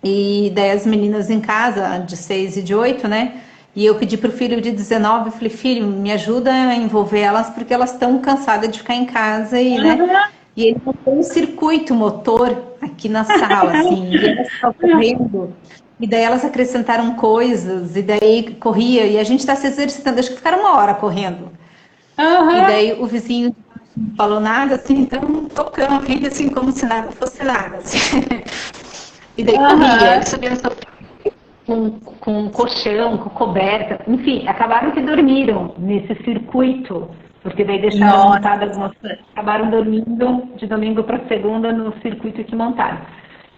E daí as meninas em casa, de 6 e de 8, né? E eu pedi para o filho de 19, eu falei, filho, me ajuda a envolver elas, porque elas estão cansadas de ficar em casa. E, né? E ele montou um circuito motor aqui na sala, assim, e elas estavam correndo. E daí elas acrescentaram coisas, e daí corria, e a gente está se exercitando, acho que ficaram uma hora correndo. E daí o vizinho não falou nada, assim, então tocando a filha, assim, como se nada fosse nada. Assim. E daí corria, eles subiam com colchão, com coberta, enfim, acabaram que dormiram nesse circuito, porque daí deixaram montada algumas coisas, acabaram dormindo de domingo para segunda no circuito que montaram.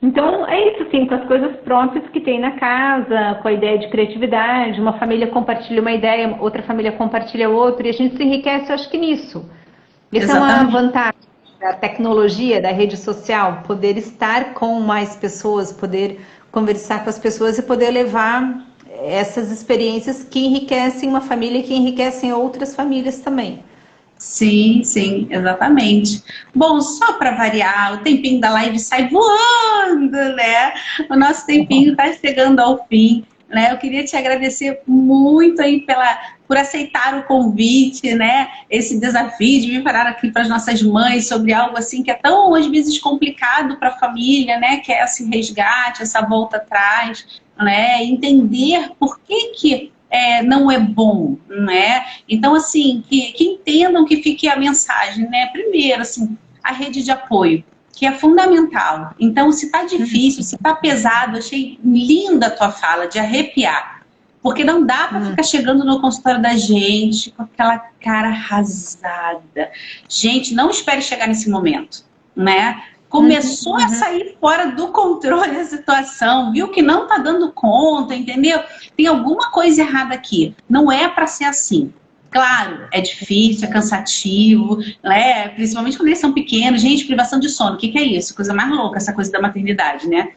Então, é isso, assim, com as coisas prontas que tem na casa, com a ideia de criatividade, uma família compartilha uma ideia, outra família compartilha outra, e a gente se enriquece, eu acho que nisso. Essa é uma vantagem da tecnologia, da rede social, poder estar com mais pessoas, poder conversar com as pessoas e poder levar essas experiências que enriquecem uma família e que enriquecem outras famílias também. Sim, sim, exatamente. Bom, só para variar, o tempinho da live sai voando, né? O nosso tempinho está chegando ao fim, né? Eu queria te agradecer muito aí por aceitar o convite, né? Esse desafio de vir falar aqui para as nossas mães sobre algo assim que é tão, às vezes, complicado para a família, né? Que é esse resgate, essa volta atrás, né? Entender por que não é bom, né? Então, assim, que entendam, que fique a mensagem, né? Primeiro, assim, a rede de apoio, que é fundamental. Então, se tá difícil, se tá pesado, achei linda a tua fala, de arrepiar. Porque não dá para ficar chegando no consultório da gente com aquela cara arrasada. Gente, não espere chegar nesse momento, né? Começou a sair fora do controle a situação, viu que não tá dando conta, entendeu? Tem alguma coisa errada aqui. Não é para ser assim. Claro, é difícil, é cansativo, né? Principalmente quando eles são pequenos. Gente, privação de sono, o que é isso? Coisa mais louca, essa coisa da maternidade, né?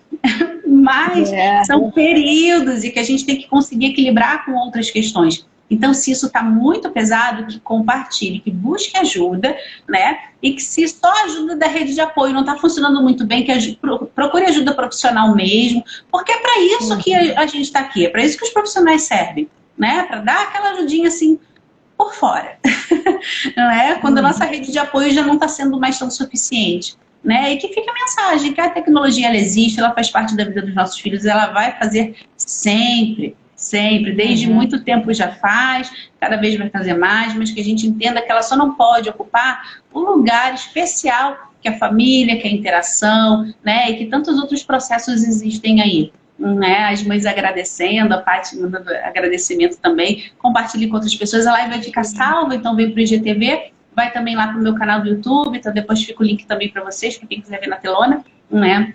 Mas são períodos e que a gente tem que conseguir equilibrar com outras questões. Então, se isso está muito pesado, que compartilhe, que busque ajuda, né? E que se só a ajuda da rede de apoio não está funcionando muito bem, que procure ajuda profissional mesmo, porque é para isso que a gente está aqui, é para isso que os profissionais servem, né? Para dar aquela ajudinha assim por fora, não é? Quando a nossa rede de apoio já não está sendo mais tão suficiente. Né? E que fica a mensagem que a tecnologia ela existe, ela faz parte da vida dos nossos filhos, ela vai fazer sempre, sempre, desde muito tempo já faz, cada vez vai fazer mais, mas que a gente entenda que ela só não pode ocupar o lugar especial que a família, que a interação, né? E que tantos outros processos existem aí. Né, as mães agradecendo, a Paty mandando agradecimento também, compartilhe com outras pessoas, a live vai ficar salva, então vem para o IGTV, vai também lá para o meu canal do YouTube, então depois fica o link também para vocês, para quem quiser ver na telona, né?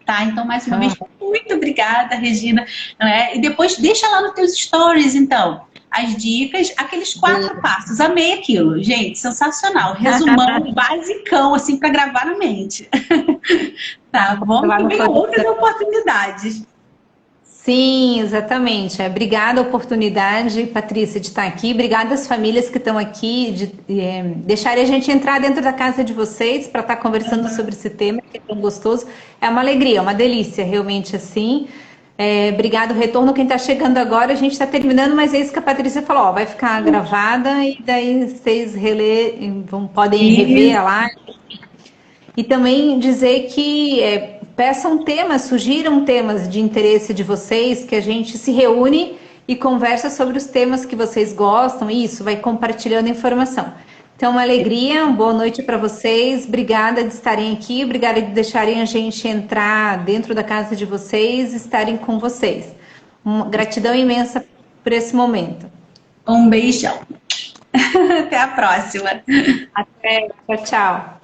Tá, então mais uma vez, muito obrigada, Regina, né? E depois deixa lá nos teus stories, então, as dicas, aqueles 4 passos, amei aquilo, gente, sensacional, resumão, basicão, assim, para gravar na mente. Tá bom? Que venham outras oportunidades. Sim, exatamente. Obrigada a oportunidade, Patrícia, de estar aqui. Obrigada às famílias que estão aqui, de deixarem a gente entrar dentro da casa de vocês para estar conversando sobre esse tema que é tão gostoso. É uma alegria, uma delícia, realmente assim. Obrigado, retorno. Quem está chegando agora, a gente está terminando, mas é isso que a Patrícia falou, ó, vai ficar gravada e daí vocês podem rever a live. E também dizer que peçam temas, sugiram temas de interesse de vocês, que a gente se reúne e conversa sobre os temas que vocês gostam, e isso, vai compartilhando informação. Então, uma alegria, uma boa noite para vocês, obrigada de estarem aqui, obrigada de deixarem a gente entrar dentro da casa de vocês e estarem com vocês. Uma gratidão imensa por esse momento. Um beijão. Até a próxima. Até, tchau, tchau.